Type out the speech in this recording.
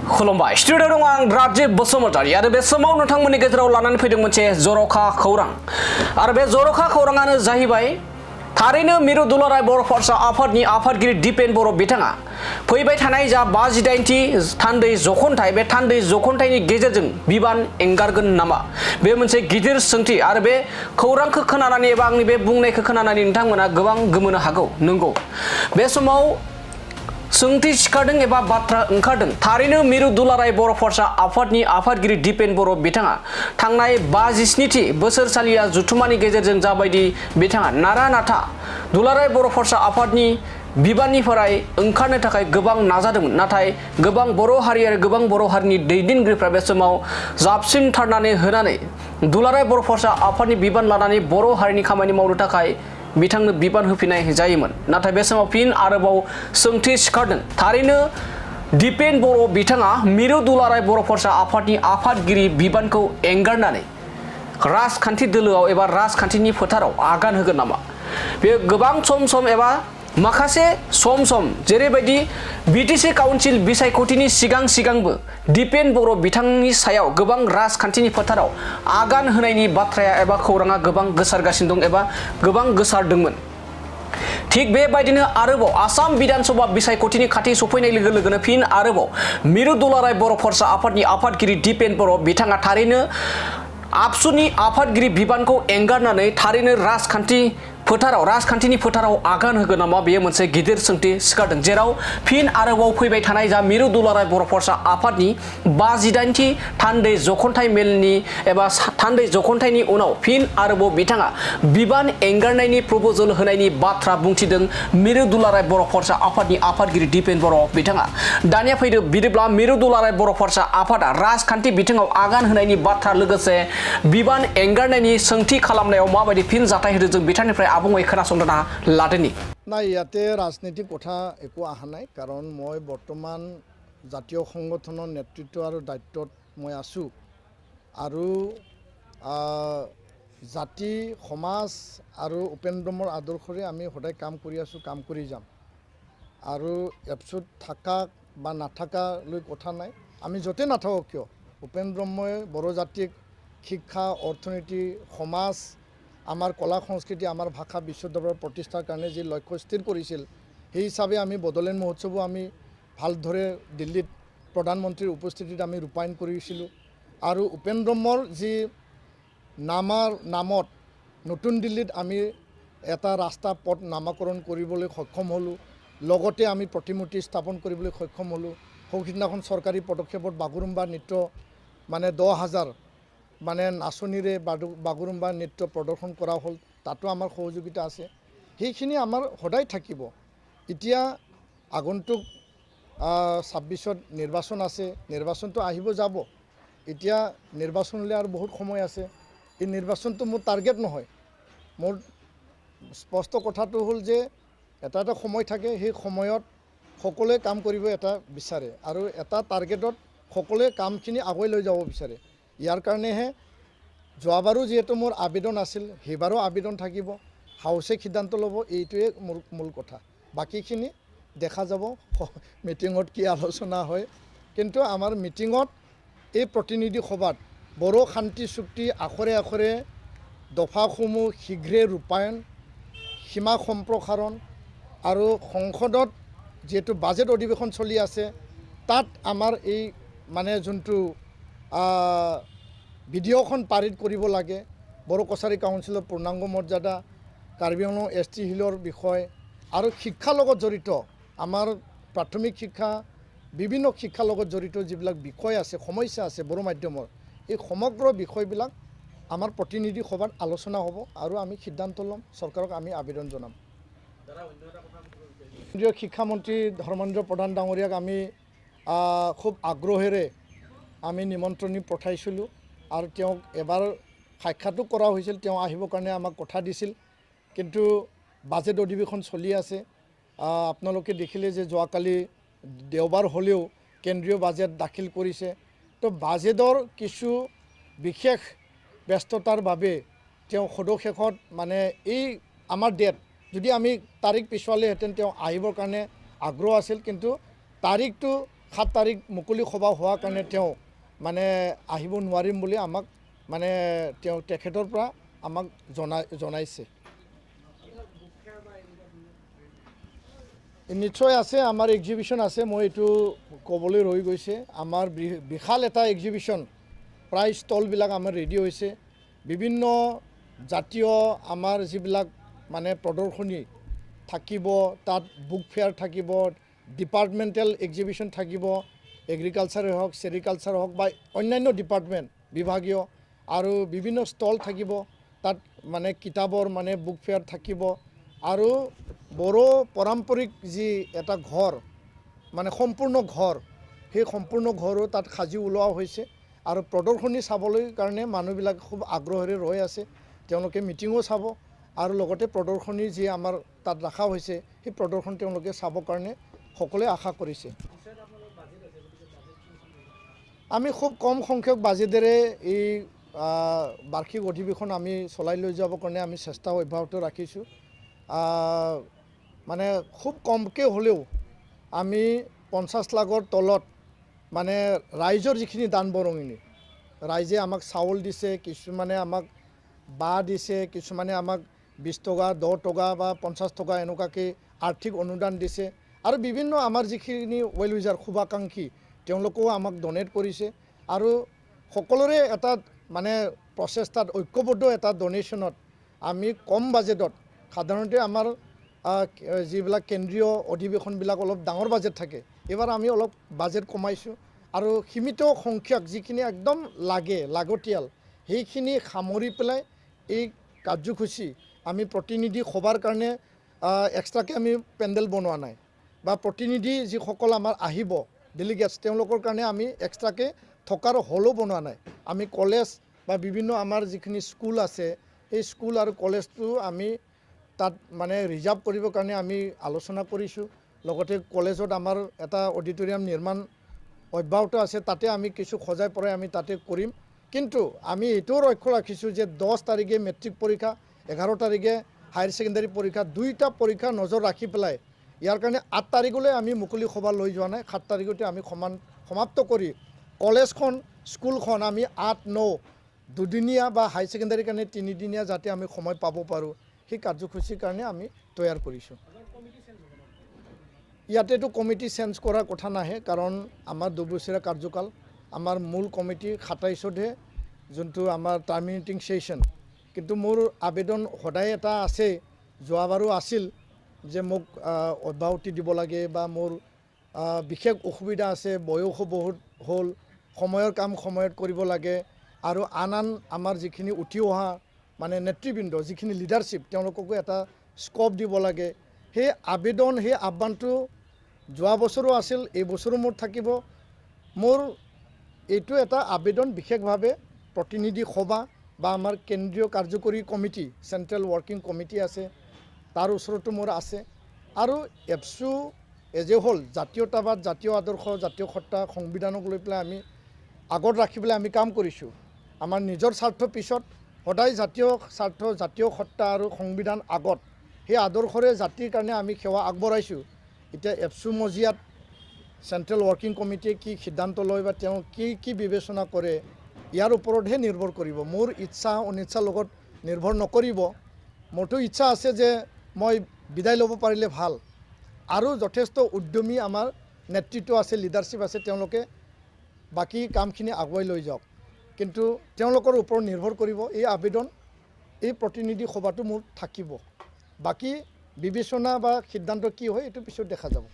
खुलुमबाय स्टुडिअ दं आं राजिब बसुमतारी आरो बे समाव नोंथांमोननि गेजेराव लानानै फैदों मोनसे जर'खा खौरां आरो बे जर'खा खौराङानो जाहैबाय थारैनो मिरु दुलाराय बर' फरायसा आफादनि आफादगिरि दिपेन बर' बिथाङा फैबाय थानाय जा 58थि थान्दै जख'न्थाइ बे थान्दै जख'न्थाइनि गेजेरजों बिबान एंगारगोन नामा बे मोनसे गिदिर सोंथि आरो बे खौरांखौ खोनानानै एबा आंनि बे बुंनायखौ खोनानानै नोंथांमोना गोबां गोमोनो हागौ नंगौ बे समाव सोंथि सिखारदों एबा बाथ्रा ओंखारदों थारैनो मिरु दुलाराय बर' फरायसा आफादनि आफादगिरि दिपेन बर' बिथाङा थांनाय 57थि बोसोरसालिया जुथुमानि गेजेरजों जाबायदि बिथाङा नारा नाथा दुलाराय बर' फरायसा आफादनि बिबाननिफ्राय ओंखारनो थाखाय गोबां नाजादोंमोन नाथाय गोबां बर' हारि आरो गोबां बर' हारिनि दैदेनगिरिफ्रा बे समाव जाबसिनथारनानै होनानै दुलाराय बर' फरायसा आफादनि बिबान लानानै बर' हारिनि खामानि मावनो थाखाय बिथांनो बिबान होफिननाय जायोमोन नाथाय बे समाव फिन आरोबाव सोंथि सिखारदों थारैनो दिपेन बर' बिथाङा मिरु दुलाराय बर' फरायसा आफादनि आफादगिरि बिबानखौ एंगारनानै राजखान्थि दोलोआव एबा राजखान्थिनि फोथाराव आगान होगोन नामा बे गोबां सम एबा माखासे सम जेरैबायदि बिटिसि काउन्सिल बिसायख'थिनि सिगांबो दिपेन बर' बिथांनि सायाव गोबां राजखान्थिनि फोथाराव आगान होनायनि बाथ्राया एबा खौराङा गोबां गोसारगासिनो दं एबा गोबां गोसारदोंमोन थिग बेबायदिनो आरोबाव आसाम बिधानसभा बिसायख'थिनि खाथि सफैनाय लोगो लोगोनो फिन आरोबाव मिरु दुलाराय बर' फरायसा आफादनि आफादगिरि दिपेन बर' बिथाङा थारैनो आबसुनि आफादगिरि बिबानखौ एंगारनानै थारैनो राजखान्थिनि फोथाराव आगान होगोन नामा बेयो मोनसे गिदिर सोंथि सिखारदों जेराव फिन आरोबाव फैबाय थानाय जा मिरु दुलाराय बर' फरायसा आफादनि 58थि थान्दै जख'न्थाइ मेलनि एबा थान्दै जख'न्थाइनि उनाव फिन आरोबाव बिथाङा बिबान एंगारनायनि प्रप'जल होनायनि बाथ्रा बुंथिदों मिरु दुलाराय बर' फरायसा आफादनि आफादगिरि दिपेन बर' बिथाङा दानिया फैदो बिदिब्ला मिरु दुलाराय बर' फरायसा आफादा राजखान्थि बिथिङाव आगान होनायनि बाथ्रा लोगोसे बिबान एंगारनायनि सोंथि खालामनायाव माबायदि फिन जाथाय होदों जों बिथांनिफ्राय आबुङै खोनासंना लादोनि ना ইয়াতে ৰাজনীতিক কথা একো অহা নাই কাৰণ মই বৰ্তমান জাতীয় সংগঠনৰ নেতৃত্ব আৰু দায়িত্বত মই আছোঁ আৰু জাতি সমাজ আৰু উপেন্দ্ৰমৰ আদৰ্শৰে আমি সদায় কাম কৰি আছোঁ কাম কৰি যাম আৰু এপছুত থাকা বা নাথাকালৈ কথা নাই আমি য'তে নাথাকক কিয় উপেন্দ্ৰময় বড়ো জাতিক শিক্ষা অৰ্থনীতি সমাজ আমাৰ কলা সংস্কৃতি আমাৰ ভাষা বিশ্ব দৰবাৰত প্ৰতিষ্ঠাৰ কাৰণে যি লক্ষ্য স্থিৰ কৰিছিল সেই হিচাপে আমি বড়োলেণ্ড মহোৎসৱো আমি ভালদৰে দিল্লীত প্ৰধানমন্ত্ৰীৰ উপস্থিতিত আমি ৰূপায়ণ কৰিছিলোঁ আৰু উপেন্দ্ৰমৰ যি নামত নতুন দিল্লীত আমি এটা ৰাস্তা পথ নামাকৰণ কৰিবলৈ সক্ষম হ'লোঁ লগতে আমি প্ৰতিমূৰ্তি স্থাপন কৰিবলৈ সক্ষম হ'লোঁ সেইদিনাখন চৰকাৰী পদক্ষেপত বাগুৰুম্বা নৃত্য মানে 10,000 মানে নাচনীৰে বাগুৰুম্বা নৃত্য প্ৰদৰ্শন কৰা হ'ল তাতো আমাৰ সহযোগিতা আছে সেইখিনি আমাৰ সদায় থাকিব এতিয়া আগন্তুক 26ত নিৰ্বাচন আছে নিৰ্বাচনটো আহিব যাব এতিয়া নিৰ্বাচনলৈ আৰু বহুত সময় আছে এই নিৰ্বাচনটো মোৰ টাৰ্গেট নহয় মোৰ স্পষ্ট কথাটো হ'ল যে এটা সময় থাকে সেই সময়ত সকলোৱে কাম কৰিব এটা বিচাৰে আৰু এটা টাৰ্গেটত সকলোৱে কামখিনি আগুৱাই লৈ যাব বিচাৰে ইয়াৰ কাৰণেহে যোৱাবাৰো যিহেতু মোৰ আবেদন আছিল সেইবাৰো আবেদন থাকিব হাউচে সিদ্ধান্ত ল'ব এইটোৱে মোৰ মূল কথা বাকীখিনি দেখা যাব মিটিঙত কি আলোচনা হয় কিন্তু আমাৰ মিটিঙত এই প্ৰতিনিধি সভাত বড়ো শান্তি চুক্তি আখৰে দফাসমূহ শীঘ্ৰে ৰূপায়ণ সীমা সম্প্ৰসাৰণ আৰু সংসদত যিহেতু বাজেট অধিৱেশন চলি আছে তাত আমাৰ এই মানে যোনটো ভিডিঅ'খন পাৰিত কৰিব লাগে বড়ো কছাৰী কাউন্সিলৰ পূৰ্ণাংগ মৰ্যাদা কাৰ্বি আংলং ST হিলৰ বিষয় আৰু শিক্ষাৰ লগত জড়িত আমাৰ প্ৰাথমিক শিক্ষা বিভিন্ন শিক্ষাৰ লগত জড়িত যিবিলাক বিষয় আছে সমস্যা আছে বড়ো মাধ্যমৰ এই সমগ্ৰ বিষয়বিলাক আমাৰ প্ৰতিনিধি সভাত আলোচনা হ'ব আৰু আমি সিদ্ধান্ত ল'ম চৰকাৰক আমি আবেদন জনাম কেন্দ্ৰীয় শিক্ষামন্ত্ৰী ধৰ্মেন্দ্ৰ প্ৰধান ডাঙৰীয়াক আমি খুব আগ্ৰহেৰে আমি নিমন্ত্ৰণী পঠাইছিলোঁ আৰু তেওঁক এবাৰ সাক্ষাতো কৰা হৈছিল তেওঁ আহিবৰ কাৰণে আমাক কথা দিছিল কিন্তু বাজেট অধিৱেশন চলি আছে আপোনালোকে দেখিলে যে যোৱাকালি দেওবাৰ হ'লেও কেন্দ্ৰীয় বাজেট দাখিল কৰিছে তো বাজেটৰ কিছু বিশেষ ব্যস্ততাৰ বাবে তেওঁ সদশেষত মানে এই আমাৰ ডেট যদি আমি তাৰিখ পিছুৱালেহেঁতেন তেওঁ আহিবৰ কাৰণে আগ্ৰহ আছিল কিন্তু তাৰিখটো 7 তাৰিখ মুকলি সভা হোৱাৰ কাৰণে তেওঁ মানে আহিব নোৱাৰিম বুলি আমাক মানে তেওঁ তেখেতৰ পৰা আমাক জনাইছে। নিশ্চয় আছে, আমাৰ এক্সিবিশ্যন আছে, মই এইটো ক'বলৈ ৰৈ গৈছে। আমাৰ বিশাল এটা এক্সিবিশ্যন, প্ৰায় ষ্টলবিলাক আমাৰ ৰেডি হৈছে। বিভিন্ন জাতীয় আমাৰ যিবিলাক মানে প্ৰদৰ্শনী থাকিব, তাত বুক ফেয়াৰ থাকিব, ডিপাৰ্টমেণ্টেল এক্সিবিশ্যন থাকিব, এগ্ৰিকালচাৰে হওক, চেৰিকালচাৰ হওক বা অন্যান্য ডিপাৰ্টমেণ্ট বিভাগীয়, আৰু বিভিন্ন ষ্টল থাকিব। তাত মানে কিতাপৰ মানে বুক ফেয়াৰ থাকিব, আৰু বড়ো পাৰম্পৰিক যি এটা ঘৰ মানে সম্পূৰ্ণ ঘৰ, সেই সম্পূৰ্ণ ঘৰো তাত সাজি ওলোৱা হৈছে। আৰু প্ৰদৰ্শনী চাবলৈ কাৰণে মানুহবিলাক খুব আগ্ৰহেৰে ৰৈ আছে। তেওঁলোকে মিটিঙো চাব, আৰু লগতে প্ৰদৰ্শনী যি আমাৰ তাত ৰখা হৈছে সেই প্ৰদৰ্শনী তেওঁলোকে চাবৰ কাৰণে সকলোৱে আশা কৰিছে। আমি খুব কম সংখ্যক বাজেটেৰে এই বাৰ্ষিক অধিৱেশন আমি চলাই লৈ যাবৰ কাৰণে আমি চেষ্টা অব্যাহত ৰাখিছোঁ। মানে খুব কমকৈ হ'লেও আমি 50 লাখৰ তলত মানে ৰাইজৰ যিখিনি দান বৰঙণি, ৰাইজে আমাক চাউল দিছে, কিছুমানে আমাক বাঁহ দিছে, কিছুমানে আমাক 20 টকা, 10 টকা বা 50 টকা এনেকুৱাকৈ আৰ্থিক অনুদান দিছে, আৰু বিভিন্ন আমাৰ যিখিনি ৱেল উইজাৰ শুভাকাংক্ষী তেওঁলোকেও আমাক ডনেট কৰিছে। আৰু সকলোৰে এটা মানে প্ৰচেষ্টাত ঐক্যবদ্ধ এটা ডনেশ্যনত আমি কম বাজেটত, সাধাৰণতে আমাৰ যিবিলাক কেন্দ্ৰীয় অধিৱেশনবিলাক অলপ ডাঙৰ বাজেট থাকে, এইবাৰ আমি অলপ বাজেট কমাইছোঁ, আৰু সীমিত সংখ্যক যিখিনি একদম লাগতিয়াল সেইখিনি সামৰি পেলাই এই কাৰ্যসূচী আমি প্ৰতিনিধি সভাৰ কাৰণে এক্সট্ৰাকৈ আমি পেণ্ডেল বনোৱা নাই, বা প্ৰতিনিধি যিসকল আমাৰ আহিব ডেলিগেটছ তেওঁলোকৰ কাৰণে আমি এক্সট্ৰাকৈ থকাৰ হলো বনোৱা নাই। আমি কলেজ বা বিভিন্ন আমাৰ যিখিনি স্কুল আছে সেই স্কুল আৰু কলেজটো আমি তাত মানে ৰিজাৰ্ভ কৰিবৰ কাৰণে আমি আলোচনা কৰিছোঁ। লগতে কলেজত আমাৰ এটা অডিটৰিয়াম নিৰ্মাণ অব্যাহত আছে, তাতে আমি কিছু সজাই পৰাই আমি তাতে কৰিম। কিন্তু আমি এইটোও লক্ষ্য ৰাখিছোঁ যে 10 তাৰিখে মেট্ৰিক পৰীক্ষা, 11 তাৰিখে হায়াৰ ছেকেণ্ডাৰী পৰীক্ষা, দুইটা পৰীক্ষা নজৰ ৰাখি পেলাই ইয়াৰ কাৰণে 8 তাৰিখলৈ আমি মুকলি সভা লৈ যোৱা নাই। 7 তাৰিখতে আমি সমাপ্ত কৰি কলেজখন স্কুলখন আমি 8-9 দুদিনীয়া বা হাই ছেকেণ্ডাৰীৰ কাৰণে 3 দিনীয়া যাতে আমি সময় পাব পাৰোঁ, সেই কাৰ্যসূচীৰ কাৰণে আমি তৈয়াৰ কৰিছোঁ। ইয়াতেতো কমিটি চেঞ্জ কৰাৰ কথা নাহে, কাৰণ আমাৰ 2 বছৰীয়া কাৰ্যকাল। আমাৰ মূল কমিটি 27তহে যোনটো আমাৰ টাৰ্মিনেটিং ছেশ্যন। কিন্তু মোৰ আবেদন সদায় এটা আছে, যোৱাবাৰো আছিল যে মোক অব্যাহতি দিব লাগে, বা মোৰ বিশেষ অসুবিধা আছে, বয়সো বহুত হ'ল, সময়ৰ কাম সময়ত কৰিব লাগে, আৰু আন আমাৰ যিখিনি উঠি অহা মানে নেতৃবৃন্দ যিখিনি লিডাৰশ্বিপ তেওঁলোককো এটা স্ক'প দিব লাগে। সেই আবেদন, সেই আহ্বানটো যোৱা বছৰো আছিল, এই বছৰো মোৰ থাকিব। মোৰ এইটো এটা আবেদন বিশেষভাৱে প্ৰতিনিধি সভা বা আমাৰ কেন্দ্ৰীয় কাৰ্যকৰী কমিটি, চেণ্ট্ৰেল ৱৰ্কিং কমিটি আছে, তাৰ ওচৰতো মোৰ আছে। আৰু এপছু এজ এ হ'ল জাতীয়তাবাদ, জাতীয় আদৰ্শ, জাতীয় সত্তা, সংবিধানক লৈ পেলাই আমি আগত ৰাখি পেলাই আমি কাম কৰিছোঁ। আমাৰ নিজৰ স্বাৰ্থ পিছত, সদায় জাতীয় স্বাৰ্থ, জাতীয় সত্তা আৰু সংবিধান আগত, সেই আদৰ্শৰে জাতিৰ কাৰণে আমি সেৱা আগবঢ়াইছোঁ। এতিয়া এপছু মজিয়াত চেণ্ট্ৰেল ৱৰ্কিং কমিটিয়ে কি সিদ্ধান্ত লয় বা তেওঁ কি বিবেচনা কৰে, ইয়াৰ ওপৰতহে নিৰ্ভৰ কৰিব। মোৰ ইচ্ছা অনিচ্ছাৰ লগত নিৰ্ভৰ নকৰিব। মোৰতো ইচ্ছা আছে যে মই বিদায় ল'ব পাৰিলে ভাল, আৰু যথেষ্ট উদ্যমী আমাৰ নেতৃত্ব আছে, লিডাৰশ্বিপ আছে, তেওঁলোকে বাকী কামখিনি আগুৱাই লৈ যাওক। কিন্তু তেওঁলোকৰ ওপৰত নিৰ্ভৰ কৰিব এই আবেদন, এই প্ৰতিনিধি সভাটো মোৰ থাকিব। বাকী বিবেচনা বা সিদ্ধান্ত কি হয় এইটো পিছত দেখা যাব।